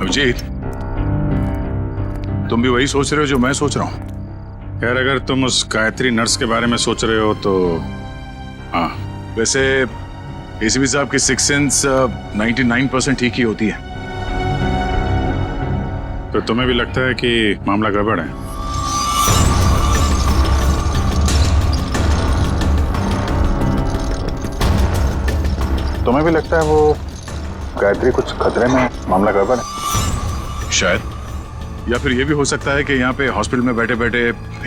अभिजीत, तुम भी वही सोच रहे हो जो मैं सोच रहा हूँ? यार अगर तुम उस गायत्री नर्स के बारे में सोच रहे हो तो हाँ। वैसे एसीपी साहब की सिक्स सेंस 99% ठीक ही होती है। तो तुम्हें भी लगता है कि मामला गड़बड़ है? तुम्हें भी लगता है वो गायत्री कुछ खतरे में, मामला गड़बड़ है? शायद, या फिर ये भी हो सकता है कि यहाँ पे हॉस्पिटल में बैठे बैठे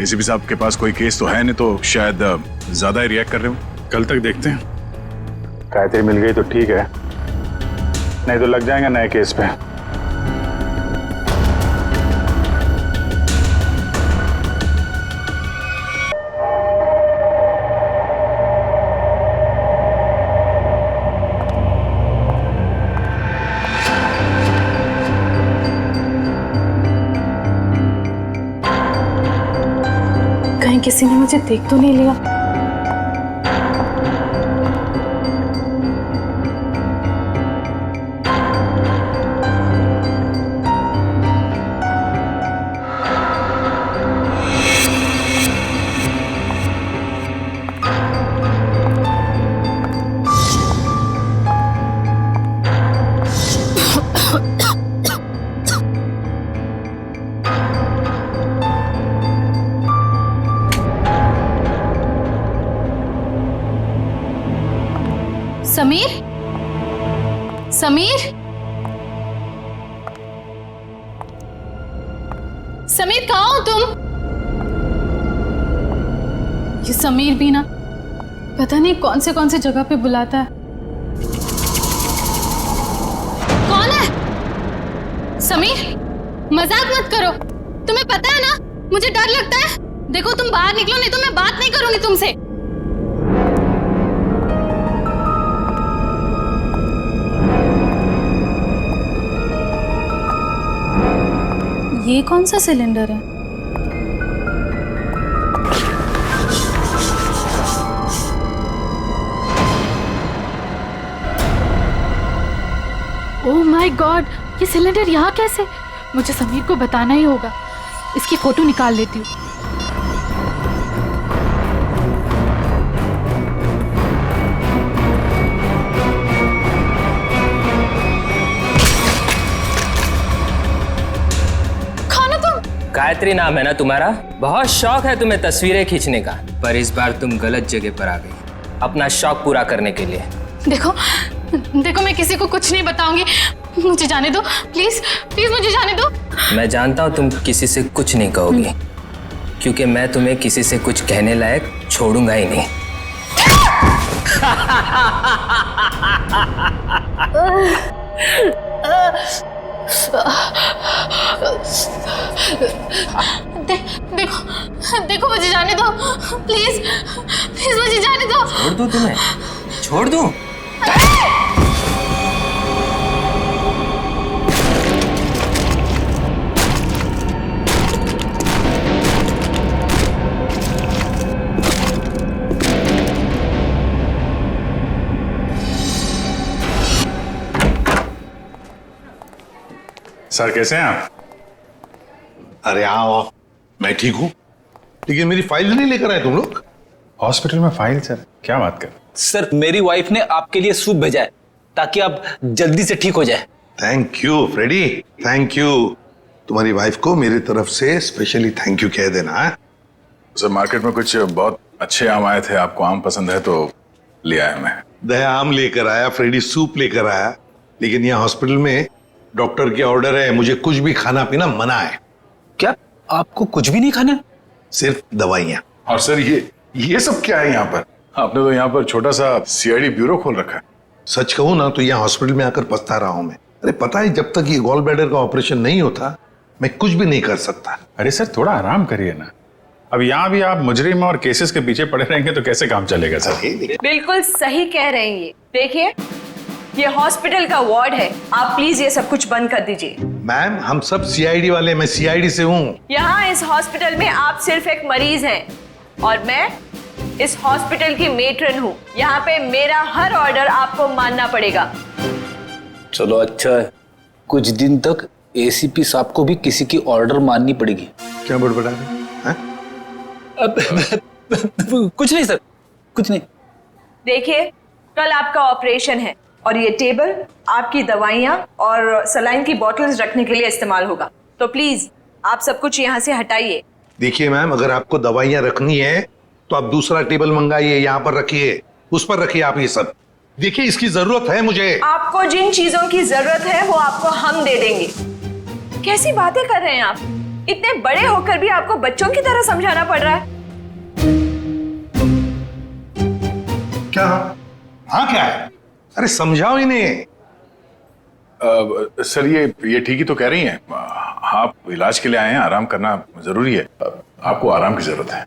एसीपी साहब के पास कोई केस तो है नहीं, तो शायद ज्यादा ही रिएक्ट कर रहे हो। कल तक देखते हैं। गायत्री मिल गई तो ठीक है, नहीं तो लग जाएंगे नए केस पे। कहीं किसी ने मुझे देख तो नहीं लिया? समीर, समीर, समीर कहाँ हो तुम? ये समीर भी ना पता नहीं कौन से जगह पे बुलाता है। कौन है? समीर, मजाक मत करो। तुम्हें पता है ना मुझे डर लगता है। देखो तुम बाहर निकलो, नहीं तो मैं बात नहीं करूंगी तुमसे। ये कौन सा सिलेंडर है? ओह माय गॉड, ये सिलेंडर यहाँ कैसे? मुझे समीर को बताना ही होगा। इसकी फोटो निकाल लेती हूँ। गायत्री नाम है ना तुम्हारा? बहुत शौक है तुम्हें तस्वीरें खींचने का, पर इस बार तुम गलत जगह पर आ गई अपना शौक पूरा करने के लिए। देखो देखो, मैं किसी को कुछ नहीं बताऊंगी। मुझे जाने दो प्लीज, प्लीज मुझे जाने दो। मैं जानता हूँ तुम किसी से कुछ नहीं कहोगी, क्योंकि मैं तुम्हें किसी से कुछ कहने लायक छोड़ूंगा ही नहीं। देखो देखो, मुझे जाने दो प्लीज, प्लीज मुझे जाने दो। छोड़ दूं तुम्हें? छोड़ दूं? सर कैसे हैं आप? अरे आओ, मैं ठीक हूँ, लेकिन मेरी फाइल नहीं लेकर आए तुम लोग। हॉस्पिटल में फाइल? सर क्या बात कर। सर मेरी वाइफ ने आपके लिए सूप भेजा है ताकि आप जल्दी से ठीक हो जाए। Thank you Freddie, thank you. तुम्हारी वाइफ को मेरी तरफ से स्पेशली थैंक यू कह देना है। सर मार्केट में कुछ बहुत अच्छे आम आए थे, आपको आम पसंद है तो ले आया मैं। दया आम लेकर आया, फ्रेडी सूप लेकर आया, लेकिन यहाँ हॉस्पिटल में डॉक्टर के ऑर्डर है, मुझे कुछ भी खाना पीना मना है। क्या आपको कुछ भी नहीं खाना? सिर्फ दवाइयाँ। और सर ये सब क्या है यहाँ पर? आपने तो यहाँ पर छोटा सा सीआईडी ब्यूरो खोल रखा है। सच कहूँ ना तो यहाँ हॉस्पिटल में आकर पछता रहा हूँ मैं। अरे पता है, जब तक ये गॉल ब्लैडर का ऑपरेशन नहीं होता मैं कुछ भी नहीं कर सकता। अरे सर थोड़ा आराम करिए ना। अब यहाँ भी आप मुजरिम और केसेस के पीछे पड़े रहेंगे तो कैसे काम चलेगा सर? बिल्कुल सही कह रहे हैं। ये देखिए, ये हॉस्पिटल का वार्ड है, आप प्लीज ये सब कुछ बंद कर दीजिए। मैम हम सब सीआईडी वाले, मैं सीआईडी से हूँ। यहाँ इस हॉस्पिटल में आप सिर्फ एक मरीज हैं और मैं इस हॉस्पिटल की मेट्रन हूँ। यहाँ पे मेरा हर ऑर्डर आपको मानना पड़ेगा। चलो अच्छा है, कुछ दिन तक एसीपी साहब को भी किसी की ऑर्डर माननी पड़ेगी। क्या बड़बड़ा रहे हैं? कुछ नहीं सर, कुछ नहीं। देखिए, कल आपका ऑपरेशन है और ये टेबल आपकी दवाइयाँ और सलाइन की बॉटल्स रखने के लिए इस्तेमाल होगा, तो प्लीज आप सब कुछ यहाँ से हटाइए। देखिए मैम, अगर आपको दवाइयाँ रखनी है तो आप दूसरा टेबल मंगाइए, यहाँ पर रखिए, उस पर रखिए आप ये सब। देखिए इसकी जरूरत है मुझे। आपको जिन चीजों की जरूरत है वो आपको हम दे देंगे। कैसी बातें कर रहे हैं आप? इतने बड़े होकर भी आपको बच्चों की तरह समझाना पड़ रहा है। क्या? हाँ क्या है? अरे समझाओ इन्हें। सर ये ठीक ही तो कह रही हैं। आप इलाज के लिए आए हैं, आराम करना जरूरी है। आपको आराम की जरूरत है।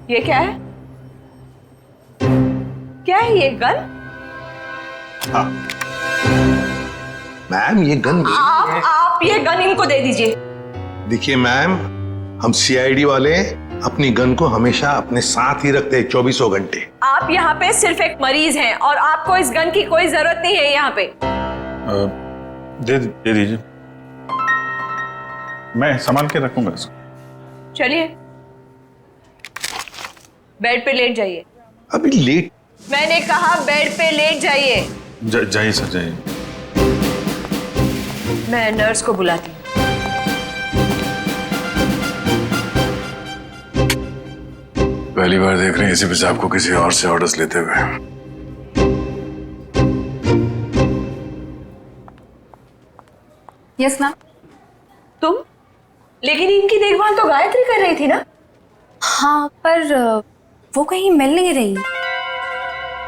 ये क्या है? क्या है ये गन? हाँ मैम, ये गन आप ये गन इनको दे दीजिए। देखिए मैम, हम सीआईडी वाले अपनी गन को हमेशा अपने साथ ही रखते हैं 24 घंटे। आप यहाँ पे सिर्फ एक मरीज हैं और आपको इस गन की कोई जरूरत नहीं है यहाँ पे। दे दीजिए, मैं संभाल के रखूंगा इसको। चलिए बेड पे लेट जाइए। अभी लेट? मैंने कहा बेड पे लेट जाइए। जाइए सर, जाइए। मैं नर्स को बुलाती हूँ। पहली बार देख रहे हैं एसीपी साहब को किसी और से ऑर्डर्स लेते हुए। Yes ma'am. तुम? लेकिन इनकी देखभाल तो गायत्री कर रही थी ना? हाँ, पर वो कहीं मिल नहीं रही।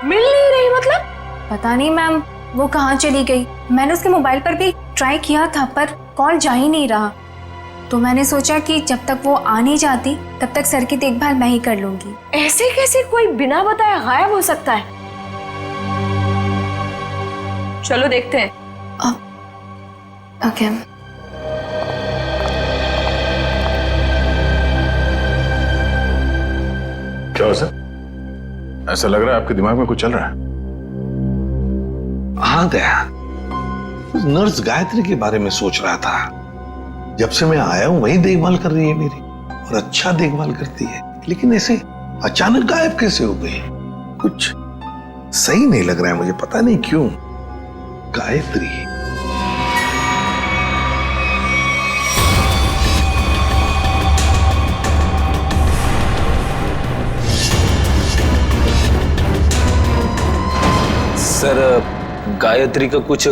मिल नहीं रही मतलब? पता नहीं मैम, वो कहाँ चली गई। मैंने उसके मोबाइल पर भी ट्राई किया था पर कॉल जा ही नहीं रहा, तो मैंने सोचा कि जब तक वो आ नहीं जाती तब तक सर की देखभाल मैं ही कर लूंगी। ऐसे कैसे कोई बिना बताए गायब हो सकता है? चलो देखते हैं। ओके। क्या हो सर? ऐसा लग रहा है आपके दिमाग में कुछ चल रहा है। हाँ दया, नर्स गायत्री के बारे में सोच रहा था। जब से मैं आया हूं वही देखभाल कर रही है मेरी, और अच्छा देखभाल करती है, लेकिन ऐसे अचानक गायब कैसे हो गई? कुछ सही नहीं लग रहा है मुझे, पता नहीं क्यों। गायत्री सर, गायत्री का कुछ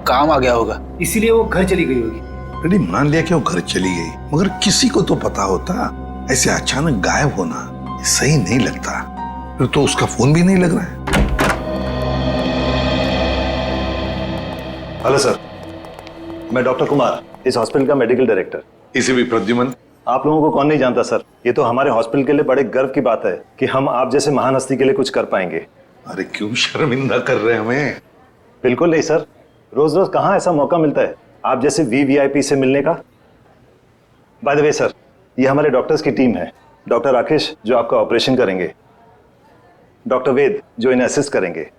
काम आ गया होगा, इसीलिए वो घर चली गई होगी। रेडी, मान लिया कि वो घर चली गई, मगर किसी को तो पता होता। ऐसे अचानक गायब होना सही नहीं लगता। फिर तो उसका फोन भी नहीं लग रहा है। हेलो सर, मैं डॉक्टर कुमार, इस हॉस्पिटल का मेडिकल डायरेक्टर। इसे भी प्रद्युमन। आप लोगों को कौन नहीं जानता सर। ये तो हमारे हॉस्पिटल के लिए बड़े गर्व की बात है कि हम आप जैसे महान हस्ती के लिए कुछ कर पाएंगे। अरे क्यों शर्मिंदा कर रहे हैं हमें? बिल्कुल नहीं सर, रोज रोज कहाँ ऐसा मौका मिलता है आप जैसे वीवीआईपी से मिलने का। बाय द वे सर, ये हमारे डॉक्टर्स की टीम है। डॉक्टर राकेश जो आपका ऑपरेशन करेंगे, डॉक्टर वेद जो इन्हें असिस्ट करेंगे,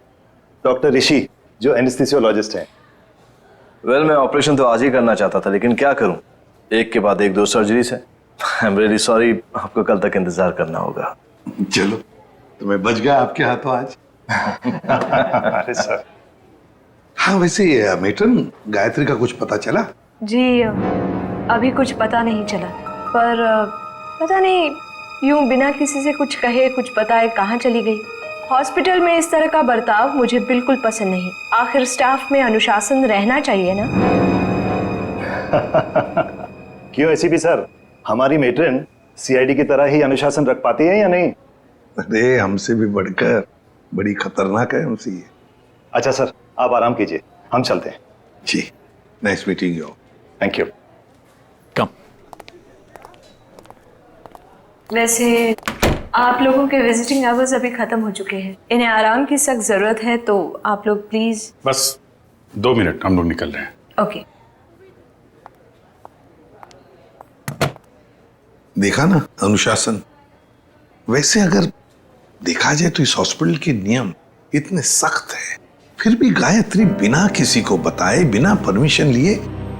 डॉक्टर ऋषि जो एनेस्थीसियोलॉजिस्ट हैं। वेल, मैं ऑपरेशन तो आज ही करना चाहता था, लेकिन क्या करूं, एक के बाद एक दो सर्जरीज है। आई एम रियली सॉरी, आपको कल तक इंतजार करना होगा। चलो, तो मैं बच गया आपके हाथों आज। अरे सर। हाँ, वैसे मेट्रन, गायत्री का कुछ पता चला? जी अभी कुछ पता नहीं चला, पर पता नहीं यूं बिना किसी से कुछ कहे कुछ बताए कहाँ चली गई। हॉस्पिटल में इस तरह का बर्ताव मुझे बिल्कुल पसंद नहीं। आखिर स्टाफ में अनुशासन रहना चाहिए ना। क्यों एसीपी सर, हमारी मेट्रन सीआईडी की तरह ही अनुशासन रख पाती है या नहीं? अरे हमसे भी बढ़कर बड़ी खतरनाक है हमसे ये। अच्छा सर, आप आराम कीजिए, हम चलते हैं। जी, nice meeting you. Thank you. Come. वैसे आप लोगों के विजिटिंग आवर्स अभी खत्म हो चुके हैं, इन्हें आराम की सख्त जरूरत है, तो आप लोग प्लीज। बस 2 मिनट, हम लोग निकल रहे हैं। ओके। देखा ना अनुशासन। वैसे अगर देखा जाए तो इस हॉस्पिटल के नियम इतने सख्त हैं फिर भी गायत्री बिना किसी को बताए, बिना परमिशन लिए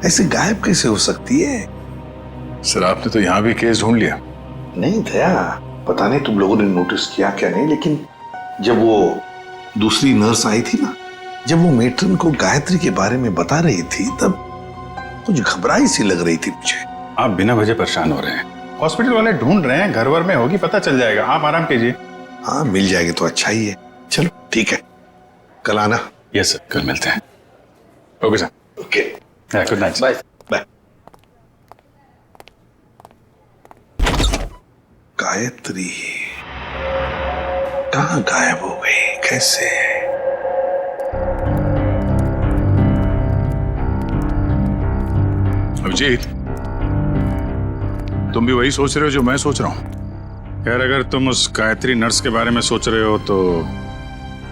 ऐसे गायब कैसे हो सकती है? सर आपने तो यहाँ भी केस ढूंढ लिया। नहीं दया, पता नहीं तुम लोगों ने नोटिस किया क्या नहीं, लेकिन जब वो दूसरी नर्स आई थी ना, जब वो मेट्रन को गायत्री के बारे में बता रही थी, तब कुछ घबराई सी लग रही थी मुझे। आप बिना वजह परेशान हो रहे हैं। हॉस्पिटल वाले ढूंढ रहे हैं, घर वर में होगी, पता चल जाएगा। आप आराम कीजिए। हाँ, मिल जाएगी तो अच्छा ही है। चलो ठीक है, कल आना। यस सर, कल मिलते हैं। Okay sir. Okay, good night. Bye. Bye. Gayatri कहाँ गायब हो गई, कैसे? अभिजीत, तुम भी वही सोच रहे हो जो मैं सोच रहा हूँ? खैर, अगर तुम उस गायत्री नर्स के बारे में सोच रहे हो तो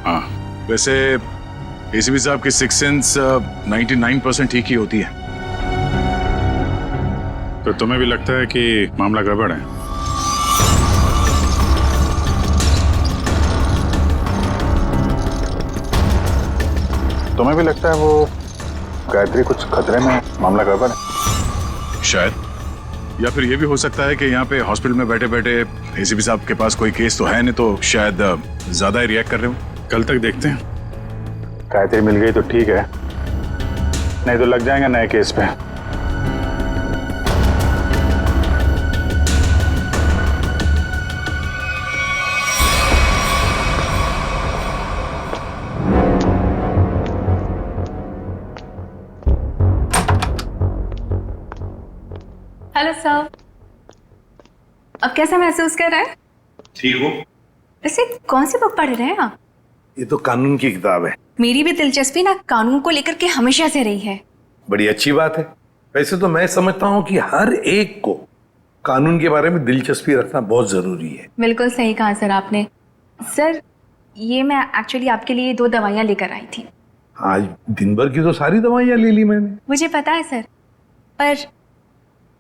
हाँ। वैसे एसीपी साहब की सिक्स सेंस 99% ठीक ही होती है। तो तुम्हें भी लगता है कि मामला गड़बड़ है? तुम्हें भी लगता है वो गायत्री कुछ खतरे में, मामला गड़बड़ है? शायद, या फिर ये भी हो सकता है कि यहाँ पे हॉस्पिटल में बैठे बैठे एसीपी साहब के पास कोई केस तो है नहीं, तो शायद ज्यादा ही रिएक्ट कर रहे हो। कल तक देखते हैं। गायत्री मिल गई तो ठीक है, नहीं तो लग जाएंगे नए केस पे। हेलो सर, अब कैसा महसूस कर रहे हैं? ठीक हो? वैसे कौन सी बुक पढ़ रहे हैं आप? ये तो कानून की किताब है। मेरी भी दिलचस्पी ना कानून को लेकर के हमेशा से रही है। बड़ी अच्छी बात है। वैसे तो मैं समझता हूँ कि हर एक को कानून के बारे में दिलचस्पी रखना बहुत जरूरी है। बिल्कुल सही कहा सर आपने। सर, ये मैं एक्चुअली आपके लिए 2 दवाइयाँ लेकर आई थी। आज दिन भर की तो सारी दवाइयाँ ले ली मैंने। मुझे पता है सर, पर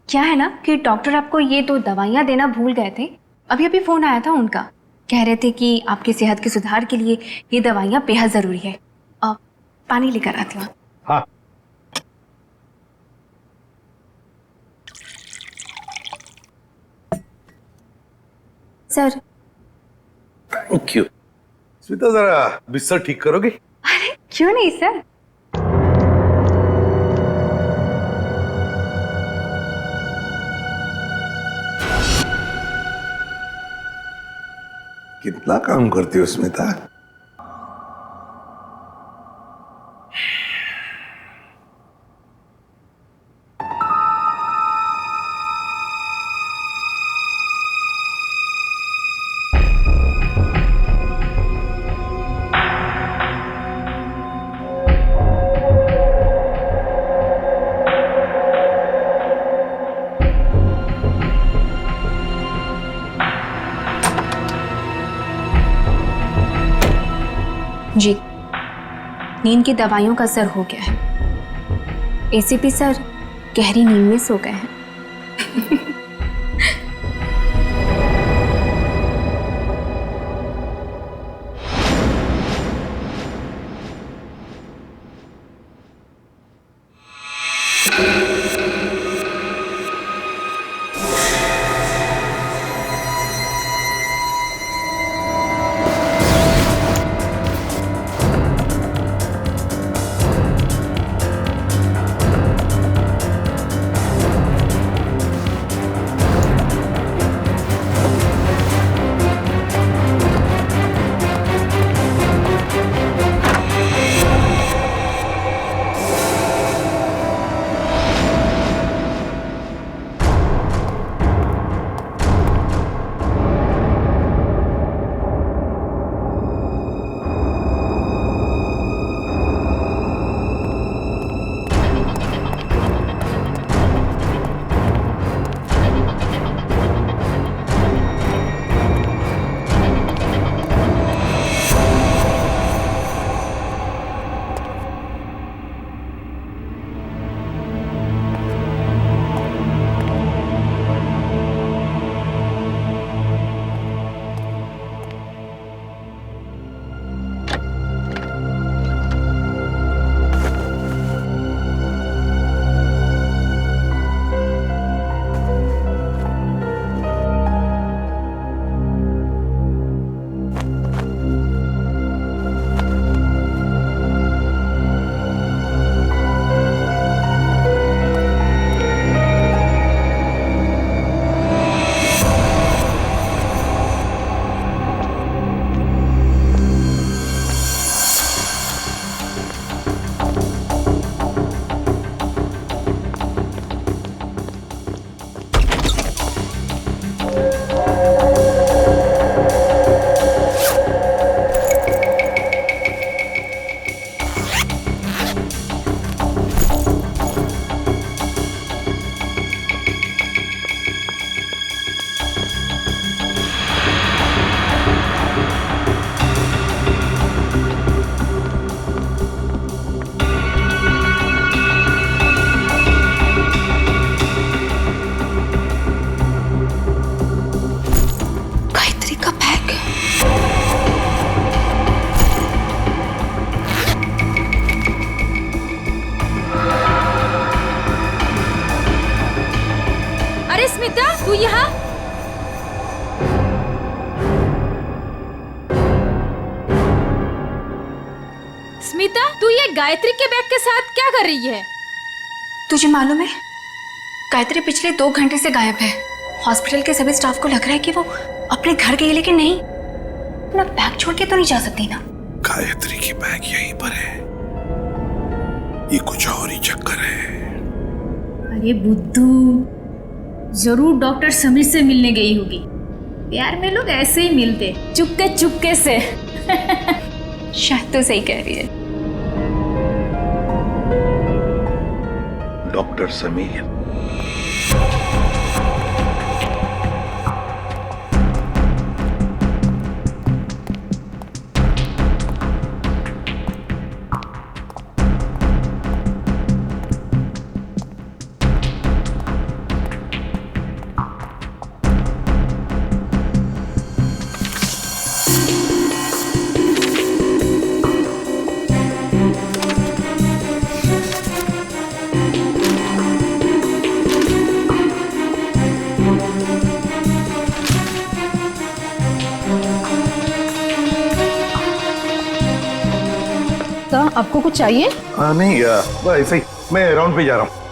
क्या है ना कि डॉक्टर आपको ये 2 दवाइयाँ देना भूल गए थे। अभी अभी फोन आया था उनका, कह रहे थे कि आपकी सेहत के सुधार के लिए ये दवाइयाँ बेहद जरूरी है। अब पानी लेकर आती हूँ। हाँ, सर। Thank you. स्मिता, जरा बिस्तर ठीक करोगे? अरे क्यों नहीं सर। कितना काम करती हो स्मिता? जी, नींद की दवाइयों का असर हो गया है। एसीपी सर गहरी नींद में सो गए हैं। स्मिता, तू ये गायत्री के बैग के साथ क्या कर रही है? तुझे मालूम है, गायत्री पिछले 2 घंटे से गायब है। हॉस्पिटल के सभी स्टाफ को लग रहा है कि वो अपने घर गई, लेकिन नहीं, अपना बैग छोड़ के तो नहीं जा सकती ना। गायत्री की बैग यहीं पर है, ये कुछ और ही चक्कर है। अरे बुद्धू, जरूर डॉक्टर समीर से मिलने गई होगी। प्यार में लोग ऐसे ही मिलते, चुपके चुपके से। शायद तो सही कह रही है। डॉक्टर समीर, आपको कुछ चाहिए? नहीं, ऐसे ही मैं राउंड पे जा रहा हूँ।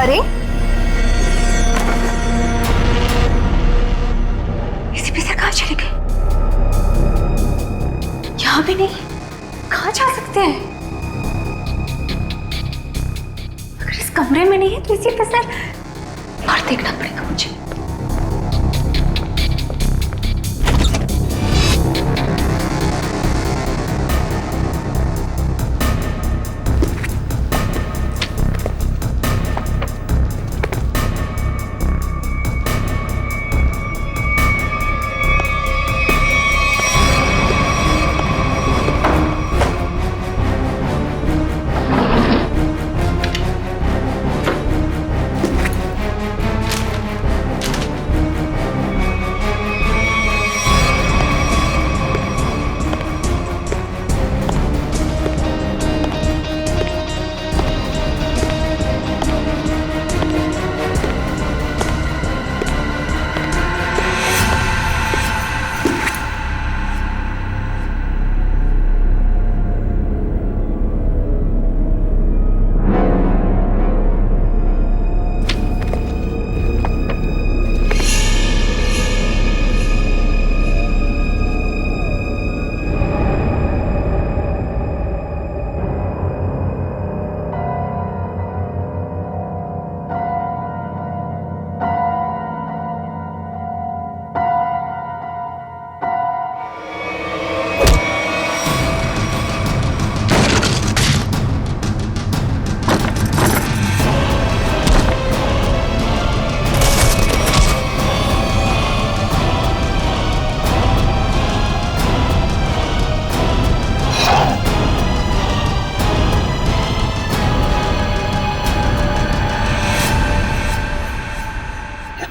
अरे एसीपी सर कहाँ चले गए? यहाँ भी नहीं, कहाँ जा सकते हैं? अगर इस कमरे में नहीं है तो एसीपी सर बाहर देखना पड़ेगा मुझे।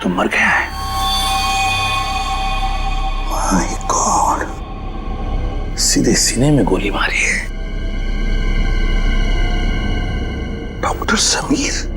तो मर गया है। माय गॉड, सीधे सीने में गोली मारी है। डॉक्टर समीर,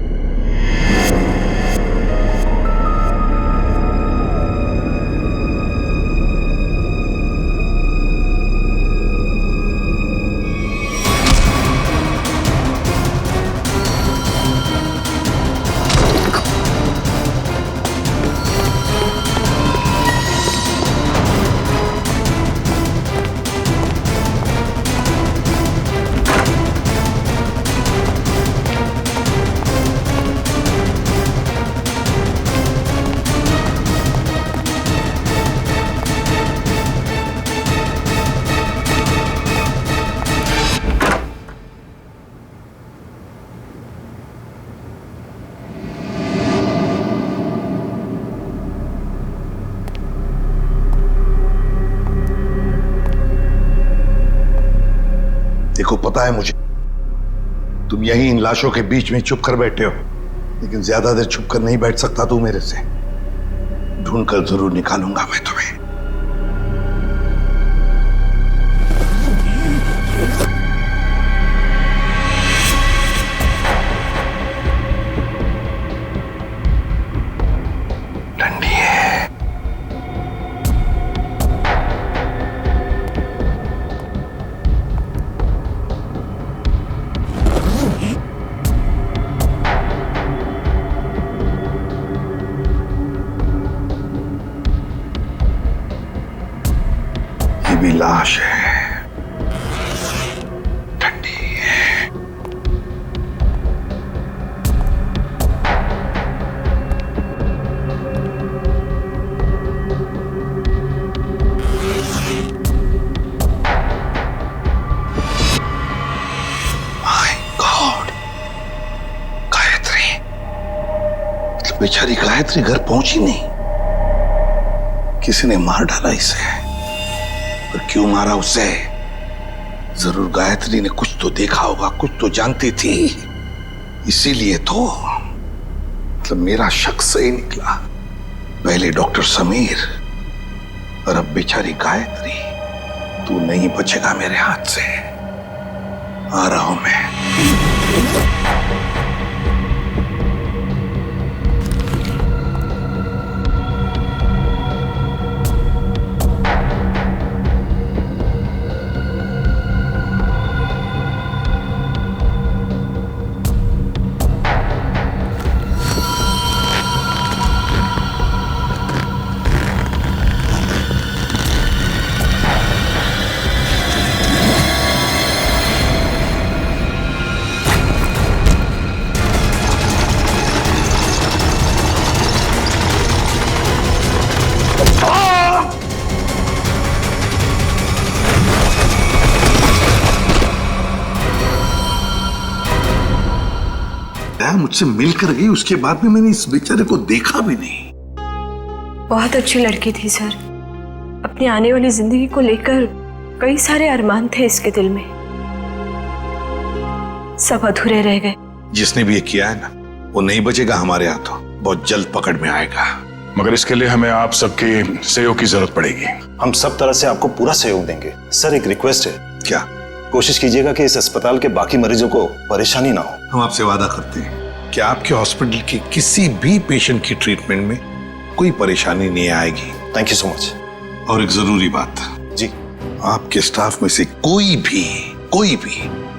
देखो पता है मुझे, तुम यहीं इन लाशों के बीच में चुप कर बैठे हो, लेकिन ज्यादा देर चुप कर नहीं बैठ सकता तू मेरे से। ढूंढकर जरूर निकालूंगा मैं तुम्हें। ठंडी है। ये भी लाश है, ठंडी है। My God, Gayatri. मतलब बेचारी गायत्री घर पहुंची नहीं, किसी ने मार डाला इसे। और क्यों मारा उसे? जरूर गायत्री ने कुछ तो देखा होगा, कुछ तो जानती थी, इसीलिए तो। मतलब मेरा शक सही निकला। पहले डॉक्टर समीर और अब बेचारी गायत्री। तू नहीं बचेगा मेरे हाथ से। आ रहा हूं मैं। मुझसे मिलकर गई, उसके बाद भी मैंने इस बेचारे को देखा भी नहीं। बहुत अच्छी लड़की थी सर। अपनी आने वाली जिंदगी को लेकर कई सारे अरमान थे इसके दिल में, सब अधूरे रह गए। जिसने भी ये किया है ना, वो नहीं बचेगा हमारे हाथों, बहुत जल्द पकड़ में आएगा। मगर इसके लिए हमें आप सबके सहयोग की जरूरत पड़ेगी। हम सब तरह से आपको पूरा सहयोग देंगे। सर एक रिक्वेस्ट है, क्या? कोशिश कीजिएगा कि इस अस्पताल के बाकी मरीजों को परेशानी ना हो। हम आपसे वादा करते हैं कि आपके हॉस्पिटल के किसी भी पेशेंट की ट्रीटमेंट में कोई परेशानी नहीं आएगी। Thank you so much. और एक जरूरी बात जी, आपके स्टाफ में से कोई भी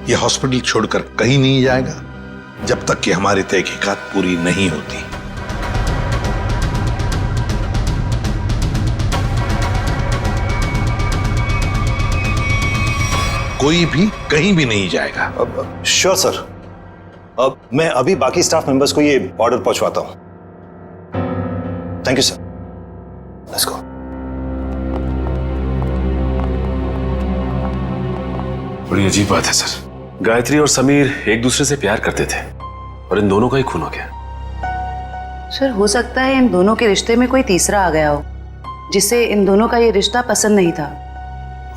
ये हॉस्पिटल छोड़कर कहीं नहीं जाएगा जब तक कि हमारी तहकीकात पूरी नहीं होती। कोई भी कहीं भी नहीं जाएगा। Sure sir. अब मैं अभी बाकी स्टाफ मेंबर्स को ये ऑर्डर पहुंचवाता हूं। Thank you sir. Let's go. बड़ी अजीब बात है सर। गायत्री और समीर एक दूसरे से प्यार करते थे और इन दोनों का ही खून हो गया। सर हो सकता है इन दोनों के रिश्ते में कोई तीसरा आ गया हो, जिससे इन दोनों का ये रिश्ता पसंद नहीं था।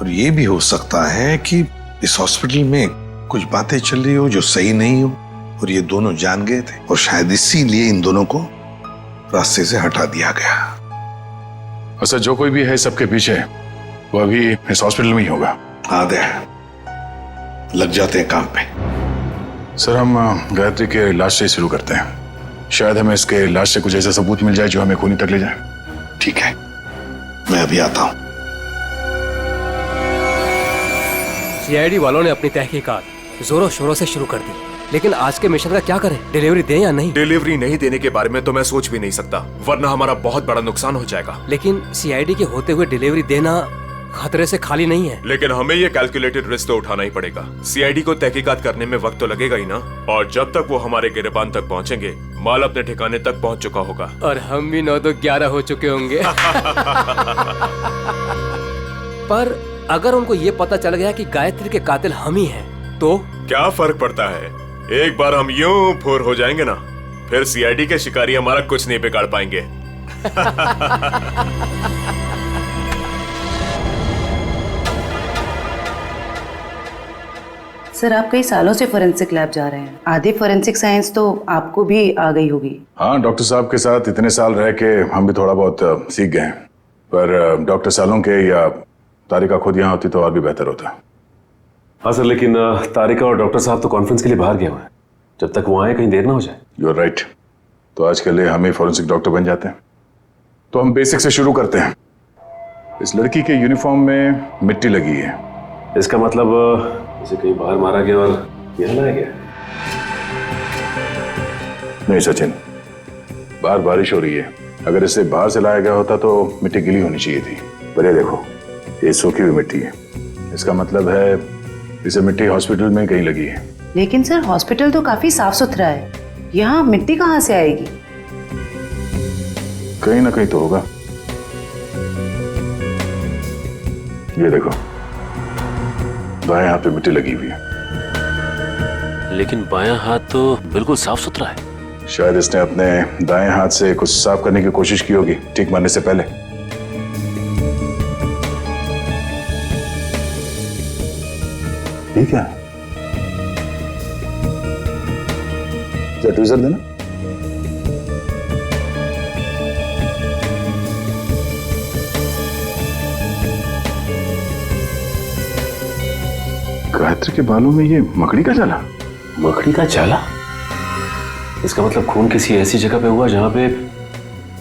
और ये भी हो सकता है कि इस हॉस्पिटल में कुछ बातें चल रही हो जो सही नहीं हो, और ये दोनों जान गए थे, और शायद इसीलिए इन दोनों को रास्ते से हटा दिया गया। अच्छा, जो कोई भी है सबके पीछे, वो अभी इस हॉस्पिटल में ही होगा। आदे लग जाते हैं काम पे। सर हम गायत्री के लाश से शुरू करते हैं। शायद हमें इसके लाश से कुछ ऐसा सबूत मिल जाए जो हमें खूनी तक ले जाए। ठीक है, मैं अभी आता हूं। सीआईडी वालों ने अपनी तहकीकात जोरों शोरों से शुरू कर दी, लेकिन आज के मिशन का क्या करें? डिलीवरी दें या नहीं? डिलीवरी नहीं देने के बारे में तो मैं सोच भी नहीं सकता, वरना हमारा बहुत बड़ा नुकसान हो जाएगा। लेकिन सीआईडी के होते हुए डिलीवरी देना खतरे से खाली नहीं है। लेकिन हमें ये कैलकुलेटेड रिस्क तो उठाना ही पड़ेगा। सीआईडी को तहकीकात करने में वक्त तो लगेगा ही ना, और जब तक वो हमारे गिरबान तक पहुंचेंगे, माल अपने ठिकाने तक पहुंच चुका होगा और हम भी 9 तो 11 हो चुके होंगे। पर अगर उनको ये पता चल गया कि गायत्री के कातिल हम ही हैं, तो क्या फर्क पड़ता है? एक बार हम यूं फुर हो जाएंगे ना, फिर सीआईडी के शिकारी हमारा कुछ नहीं बिगाड़ पाएंगे। सर आप कई सालों से फोरेंसिक लैब जा रहे हैं, आधी फोरेंसिक साइंस तो आपको भी आ गई होगी। हाँ, डॉक्टर साहब के साथ इतने साल रह के हम भी थोड़ा बहुत सीख गए हैं, पर डॉक्टर सालों के या तारिका खुद यहाँ होती तो और भी बेहतर होता। हाँ सर, लेकिन तारिका और डॉक्टर साहब तो कॉन्फ्रेंस के लिए बाहर गए हुए हैं, जब तक वो आए कहीं देर ना हो जाए। You are right. तो आज के लिए हम ही फॉरेंसिक डॉक्टर बन जाते हैं। तो हम बेसिक से शुरू करते हैं। इस लड़की के यूनिफॉर्म में मिट्टी लगी है, इसका मतलब इसे कहीं बाहर मारा गया और यहाँ लाया गया। नहीं सचिन, बाहर बारिश हो रही है, अगर इसे बाहर से लाया गया होता तो मिट्टी गीली होनी चाहिए थी, पर ये देखो ये सूखी हुई मिट्टी है, इसका मतलब है इसे मिट्टी हॉस्पिटल में कहीं लगी है। लेकिन सर हॉस्पिटल तो काफी साफ सुथरा है, यहाँ मिट्टी कहाँ से आएगी? कहीं ना कहीं तो होगा। ये देखो बाएं हाथ पे मिट्टी लगी हुई है। लेकिन बायां हाथ तो बिल्कुल साफ सुथरा है। शायद इसने अपने दाएं हाथ से कुछ साफ करने की कोशिश की होगी ठीक मारने से पहले। ठीक है, ट्वीजर देना। गायत्री के बालों में ये मकड़ी का जाला। मकड़ी का जाला? इसका मतलब खून किसी ऐसी जगह पे हुआ जहां पे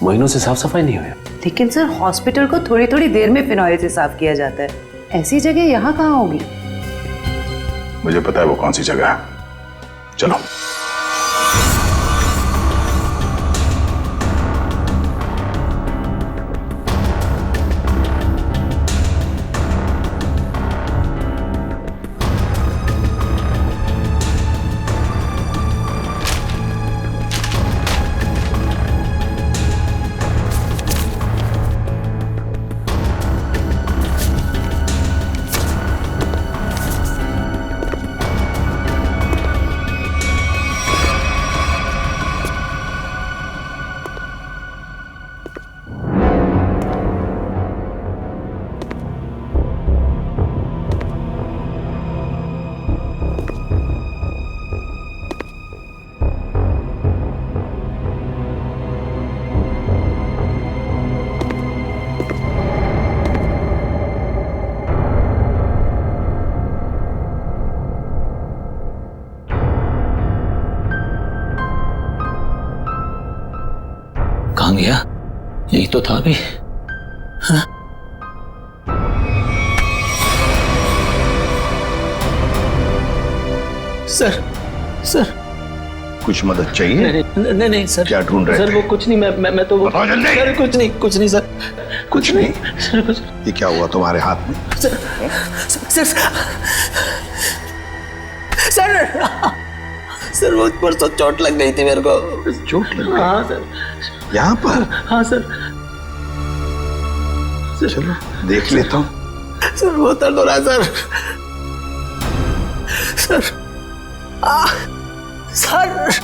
महीनों से साफ सफाई नहीं हुई। लेकिन सर हॉस्पिटल को थोड़ी थोड़ी देर में फिनॉइल से साफ किया जाता है, ऐसी जगह यहाँ कहाँ होगी? मुझे पता है वो कौन सी जगह है, चलो। कहाँ गया? यही तो था अभी। हाँ? सर सर कुछ मदद चाहिए? नहीं नहीं सर। क्या ढूंढ रहे सर थे? वो कुछ नहीं, मैं तो बताओ जल्दी। सर कुछ नहीं सर, कुछ नहीं? सर कुछ। ये क्या हुआ तुम्हारे हाथ में? सर सर सर वो परसों चोट लग गई थी मेरे को। चोट लग गई? हाँ सर। यहाँ पर? हाँ सर। चलो देख लेता हूँ। सर वो दर्द हो रहा है सर। सर सर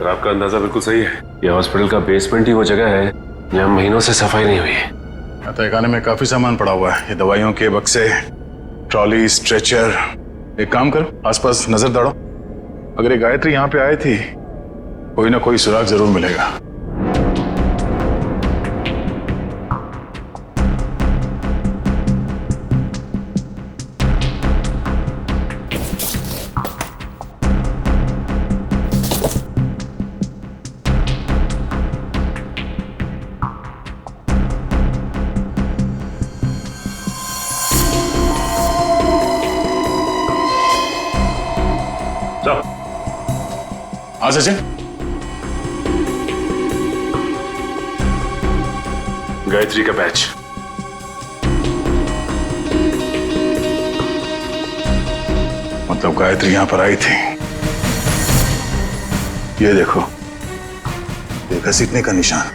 आपका अंदाजा बिल्कुल सही है। यह हॉस्पिटल का बेसमेंट ही वो जगह है जहाँ महीनों से सफाई नहीं हुई है। तहखाने में काफी सामान पड़ा हुआ है, ये दवाइयों के बक्से, ट्रॉली, स्ट्रेचर। एक काम करो, आसपास नजर दौड़ो, अगर ये गायत्री यहाँ पे आई थी कोई ना कोई सुराग जरूर मिलेगा। हाँ सचिन, गायत्री का बैच। मतलब गायत्री यहां पर आई थी। ये देखो, ये घसीटने का निशान,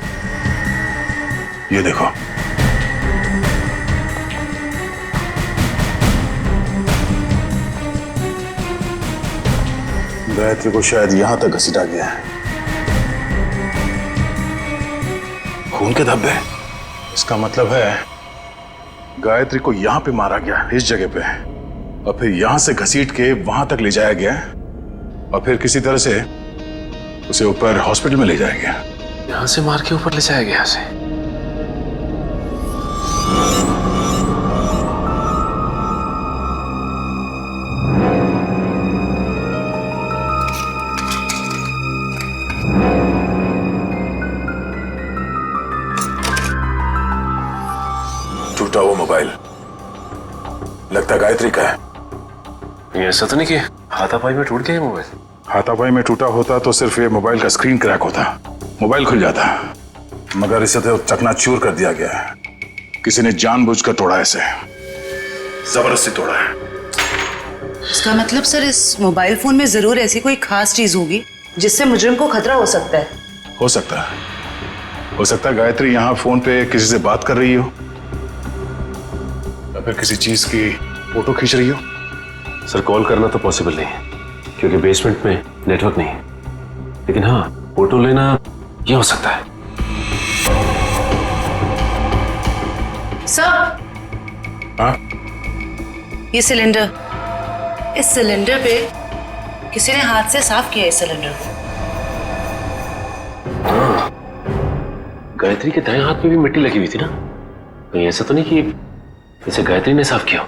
ये देखो। गायत्री को शायद यहां तक घसीटा गया है। खून के धब्बे, इसका मतलब है गायत्री को यहां पे मारा गया, इस जगह पे, और फिर यहां से घसीट के वहां तक ले जाया गया, और फिर किसी तरह से उसे ऊपर हॉस्पिटल में ले जाया गया। यहां से मार के ऊपर ले जाया गया उसे। टूटा वो मोबाइल लगता गायत्री का है। ये ऐसा तो नहीं कि हाथापाई में टूट गया ये मोबाइल? हाथापाई में टूटा होता तो सिर्फ ये मोबाइल का स्क्रीन क्रैक होता, मोबाइल खुल जाता, मगर इसे तो चकनाचूर कर दिया गया है। किसी ने जानबूझकर तोड़ा, इसे जबरदस्ती तोड़ा है। इसका मतलब सर इस मोबाइल फोन में जरूर ऐसी कोई खास चीज होगी जिससे मुजरिम को खतरा हो सकता है। हो सकता है, हो सकता है गायत्री यहाँ फोन पे किसी से बात कर रही हो, या फिर किसी चीज की फोटो खींच रही हो। सर कॉल करना तो पॉसिबल नहीं है क्योंकि बेसमेंट में नेटवर्क नहीं है, लेकिन हाँ फोटो लेना ये हो सकता है। सर, हाँ? ये सिलेंडर, इस सिलेंडर पे किसी ने हाथ से साफ किया इस सिलेंडर को। हाँ, गायत्री के दाएं हाथ पे भी मिट्टी लगी हुई थी ना, कहीं ऐसा तो नहीं कि इसे गायत्री ने साफ किया,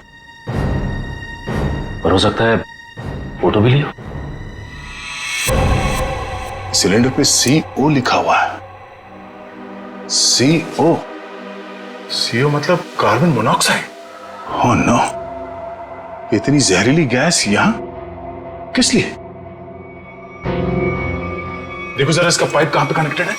और हो सकता है फोटो भी लिया। सिलेंडर पे CO लिखा हुआ है। CO, CO मतलब कार्बन मोनोऑक्साइड। ओह नो, इतनी जहरीली गैस यहां किस लिए? देखो जरा इसका पाइप कहां पे कनेक्टेड है।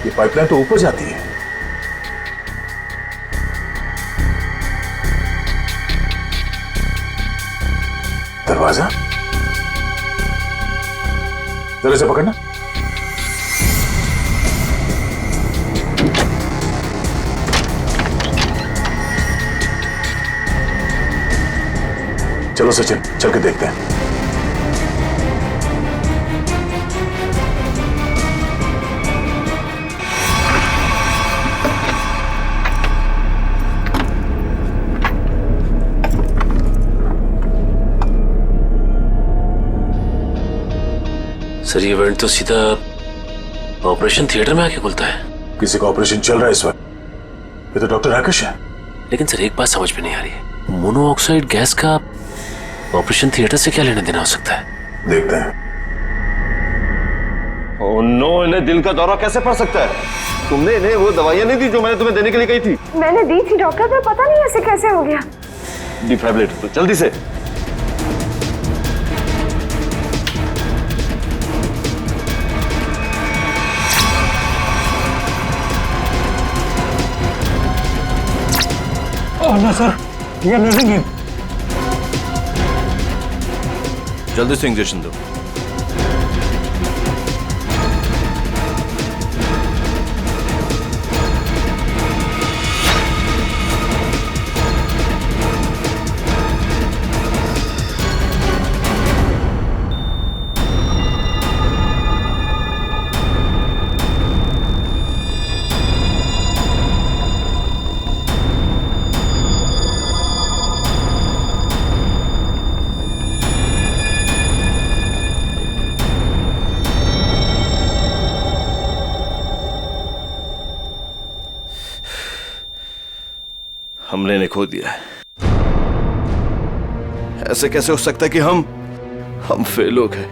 ये पाइपलाइन तो ऊपर जाती है। दरवाजा जरा से पकड़ना। चलो सचिन, चल के देखते हैं। सर ये इवेंट तो सीधा ऑपरेशन थिएटर में आके खुलता है। किसी का ऑपरेशन चल रहा है इस वक्त। ये तो डॉक्टर राकेश है। लेकिन सर एक बात समझ में नहीं आ रही है, मोनोऑक्साइड गैस का ऑपरेशन थिएटर से क्या लेना देना हो सकता है? देखते हैं। ओह नो, इन्हें दिल का दौरा कैसे पड़ सकता है? तुमने इन्हें वो दवाइयां नहीं दी जो मैंने तुम्हें देने के लिए कही थी? मैंने दी थी डॉक्टर, पर पता नहीं ऐसे कैसे हो गया। डिफाइब्रिलेटर तो जल्दी से। ना सर, ये नहीं है। जल्दी से इंजेक्शन दो। हमने इन्हें खो दिया है। ऐसे कैसे हो सकता है कि हम फेल हो गए?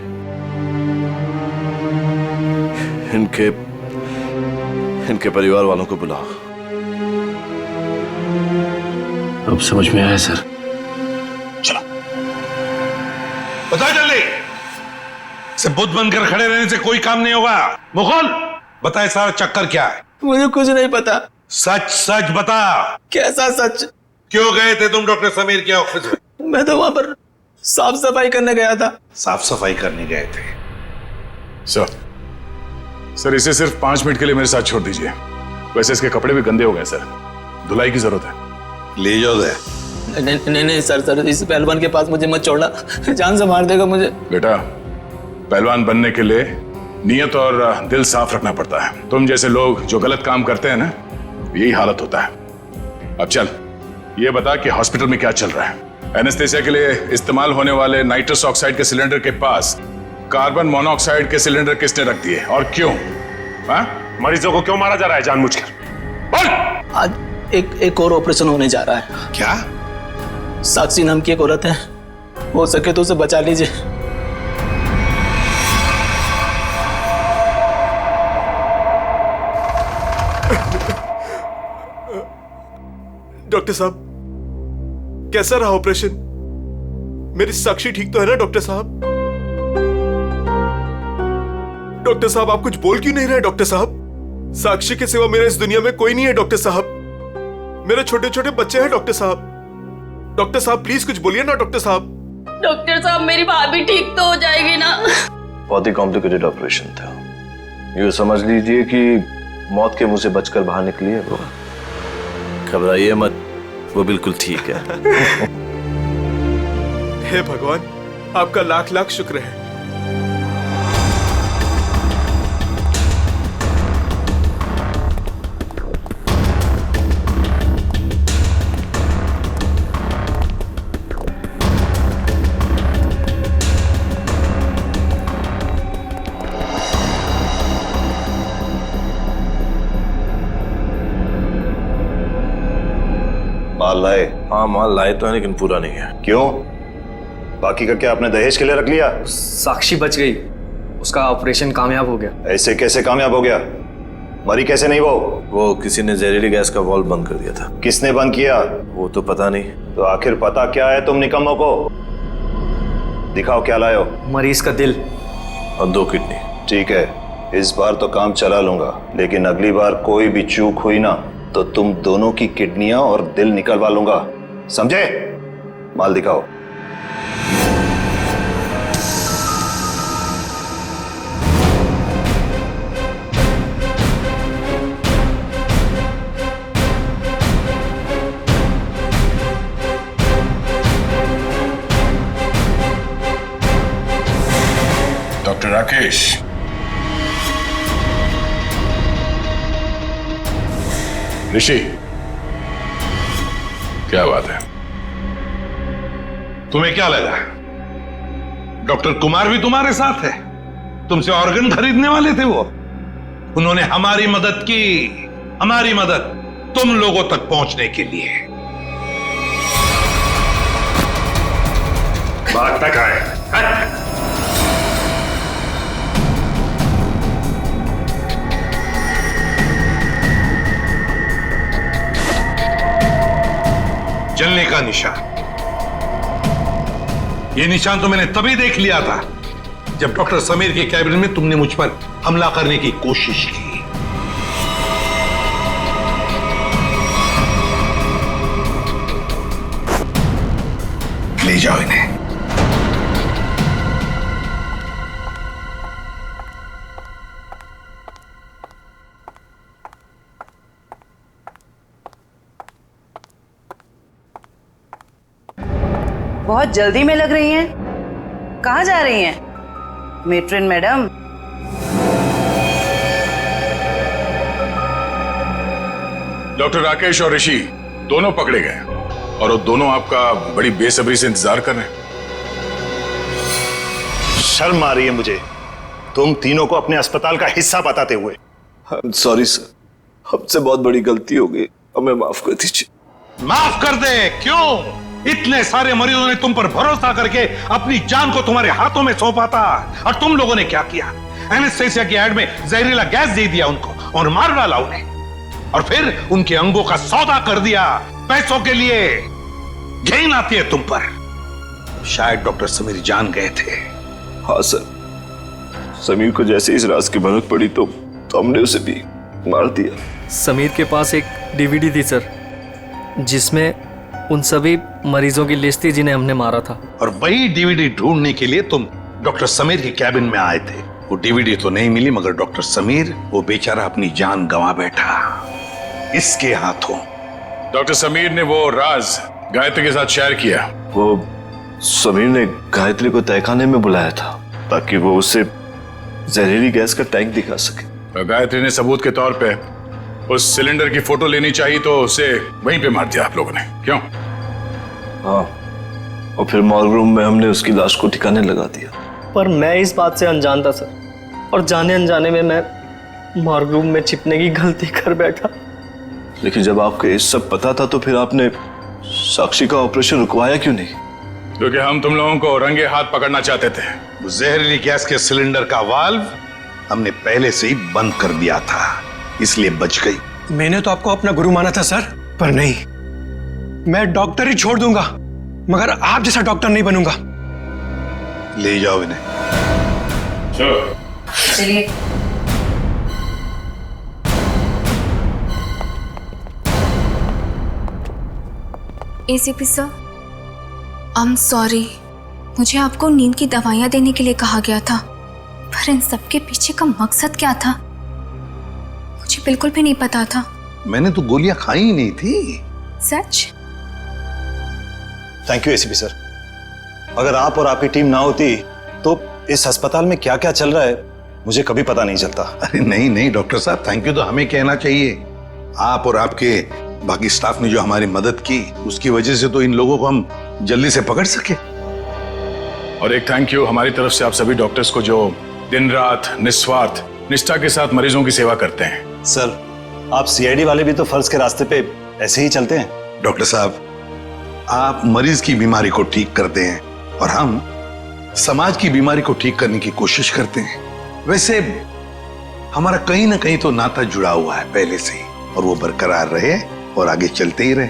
इनके परिवार वालों को बुलाओ। अब समझ में आया सर। चलो बताओ जल्दी। से बुद्ध बनकर खड़े रहने से कोई काम नहीं होगा। मुकुल बताए सारा चक्कर क्या है? मुझे कुछ नहीं पता। सच सच बता। कैसा सच? क्यों गए थे तुम डॉक्टर समीर के ऑफिस में? मैं तो वहां पर साफ सफाई करने गया था। साफ सफाई करने गए थे? सर इसे सिर्फ 5 मिनट के लिए मेरे साथ छोड़ दीजिए। वैसे इसके कपड़े भी गंदे हो गए सर, धुलाई की जरूरत है। ले जाओ दे। नहीं नहीं सर, इस पहलवान के पास मुझे मत छोड़ना, जान से मार देगा मुझे। बेटा, पहलवान बनने के लिए नियत और दिल साफ रखना पड़ता है। तुम जैसे लोग जो गलत काम करते हैं ना, यही हालत होता है। अब चल, ये बता कि हॉस्पिटल में क्या चल रहा है? एनेस्थेसिया के लिए इस्तेमाल होने वाले नाइट्रस ऑक्साइड के सिलेंडर के पास कार्बन मोनोऑक्साइड के सिलेंडर किसने रख दिए और क्यों? हाँ? मरीजों को क्यों मारा जा रहा है जानबूझकर? बोल। आज एक और ऑपरेशन होने जा रहा है। क्या? साक्षी नाम की एक औरत है, हो सके तो उसे बचा लीजिए। डॉक्टर साहब, कैसा रहा ऑपरेशन? मेरी साक्षी ठीक तो है ना डॉक्टर साहब? डॉक्टर साहब, आप कुछ बोल क्यों नहीं रहे? डॉक्टर साहब, साक्षी के सिवा मेरे इस दुनिया में कोई नहीं है डॉक्टर साहब। मेरे छोटे छोटे बच्चे हैं डॉक्टर साहब। डॉक्टर साहब प्लीज कुछ बोलिए ना डॉक्टर साहब। डॉक्टर साहब, मेरी भाभी ठीक तो हो जाएगी ना? बहुत ही कॉम्प्लिकेटेड ऑपरेशन था। यूँ समझ लीजिए कि मौत के मुंह से बचकर बाहर निकली है वो। घबराइए मत, वो बिल्कुल ठीक है। हे भगवान, आपका लाख लाख शुक्र है। माल लाए? हाँ माल लाए तो है, लेकिन पूरा नहीं है। क्यों? बाकी का क्या आपने दहेज के लिए रख लिया? साक्षी बच गई, उसका ऑपरेशन कामयाब हो गया। ऐसे कैसे कामयाब हो गया? मरी कैसे नहीं वो किसी ने जहरीली गैस का वाल्व बंद कर दिया था। किसने बंद किया? वो तो पता नहीं। तो आखिर पता क्या है तुम निकम्मों को? दिखाओ क्या लाए हो। मरीज का दिल और 2 किडनी। ठीक है, इस बार तो काम चला लूंगा, लेकिन अगली बार कोई भी चूक हुई ना तो तुम दोनों की किडनियां और दिल निकलवा लूंगा, समझे? माल दिखाओ। डॉक्टर राकेश, ऋषि, क्या बात है? तुम्हें क्या लगा डॉक्टर कुमार भी तुम्हारे साथ है? तुमसे ऑर्गन खरीदने वाले थे वो। उन्होंने हमारी मदद की, हमारी मदद तुम लोगों तक पहुंचने के लिए। बात तक आए। जलने का निशान, ये निशान तो मैंने तभी देख लिया था जब डॉक्टर समीर के कैबिन में तुमने मुझ पर हमला करने की कोशिश की। ले जाओ इन्हें। बहुत जल्दी में लग रही हैं। कहाँ जा रही हैं मेट्रिन मैडम? डॉक्टर राकेश और ऋषि दोनों पकड़े गए और वो दोनों आपका बड़ी बेसब्री से इंतजार कर रहे हैं। शर्म आ रही है मुझे तुम तीनों को अपने अस्पताल का हिस्सा बताते हुए। सॉरी सर, हमसे बहुत बड़ी गलती हो गई, हमें माफ कर दीजिए। माफ कर दे? क्यों? इतने सारे मरीजों ने तुम पर भरोसा करके अपनी जान को तुम्हारे हाथों में सौंपा था, और तुम लोगों ने क्या किया? एनेस्थेसिया की एड में जहरीला गैस दे दिया उनको और मार डाला उन्हें, और फिर उनके अंगों का सौदा कर दिया पैसों के लिए। घिन आती है तुम पर। शायद डॉक्टर समीर जान गए थे। हाँ सर, समीर को जैसे इस राज की भनक पड़ी तो हमने उसे भी मार दिया। समीर के पास एक डीवीडी थी सर, जिसमें उन सभी मरीजों की लिस्ट थी जिन्हें हमने मारा था। और वही डीवीडी ढूंढने के लिए तुम डॉक्टर समीर के कैबिन में आए थे। वो डीवीडी तो नहीं मिली, मगर डॉक्टर समीर वो बेचारा अपनी जान गंवा बैठा इसके हाथों। डॉक्टर समीर ने वो राज गायत्री के साथ शेयर किया। वो समीर ने गायत्री को तहखाने में बुलाया था ताकि वो उसे जहरीली गैस का टैंक दिखा सके। और गायत्री ने सबूत के तौर पे उस सिलेंडर की फोटो लेनी चाहिए तो उसे वहीं पे मार दिया आप लोगों ने, क्यों? हाँ, और फिर मॉर्ग रूम में हमने उसकी लाश को ठिकाने लगा दिया। पर मैं इस बात से अनजान था सर, और जाने अनजाने में मैं मॉर्ग रूम में छिपने की गलती कर बैठा। लेकिन जब आपको ये सब पता था तो फिर आपने साक्षी का ऑपरेशन रुकवाया क्यों नहीं? क्योंकि हम तुम लोगों को रंगे हाथ पकड़ना चाहते थे। जहरीली गैस के सिलेंडर का वाल्व हमने पहले से ही बंद कर दिया था, इसलिए बच गई। मैंने तो आपको अपना गुरु माना था सर, पर नहीं, मैं डॉक्टर ही छोड़ दूंगा मगर आप जैसा डॉक्टर नहीं बनूंगा। ले जाओ इन्हें। चलिए। ACP sir, I am sorry, मुझे आपको नींद की दवाइयाँ देने के लिए कहा गया था, पर इन सब के पीछे का मकसद क्या था मुझे बिल्कुल भी नहीं पता था। मैंने तो गोलियां खाई ही नहीं थी। सच? Thank you ACP sir. अगर आप और आपकी टीम ना होती तो इस अस्पताल में क्या क्या चल रहा है मुझे कभी पता नहीं चलता। अरे नहीं डॉक्टर साहब, थैंक यू तो हमें कहना चाहिए। आप और आपके बाकी स्टाफ ने जो हमारी मदद की उसकी वजह से तो इन लोगों को हम जल्दी से पकड़ सके। और एक थैंक यू हमारी तरफ से आप सभी डॉक्टर्स को जो दिन रात निस्वार्थ निष्ठा के साथ मरीजों की सेवा करते हैं। सर, आप सीआईडी वाले भी तो फर्ज के रास्ते पे ऐसे ही चलते हैं। डॉक्टर साहब, आप मरीज की बीमारी को ठीक करते हैं और हम समाज की बीमारी को ठीक करने की कोशिश करते हैं। वैसे हमारा कहीं ना कहीं तो नाता जुड़ा हुआ है पहले से ही, और वो बरकरार रहे और आगे चलते ही रहे।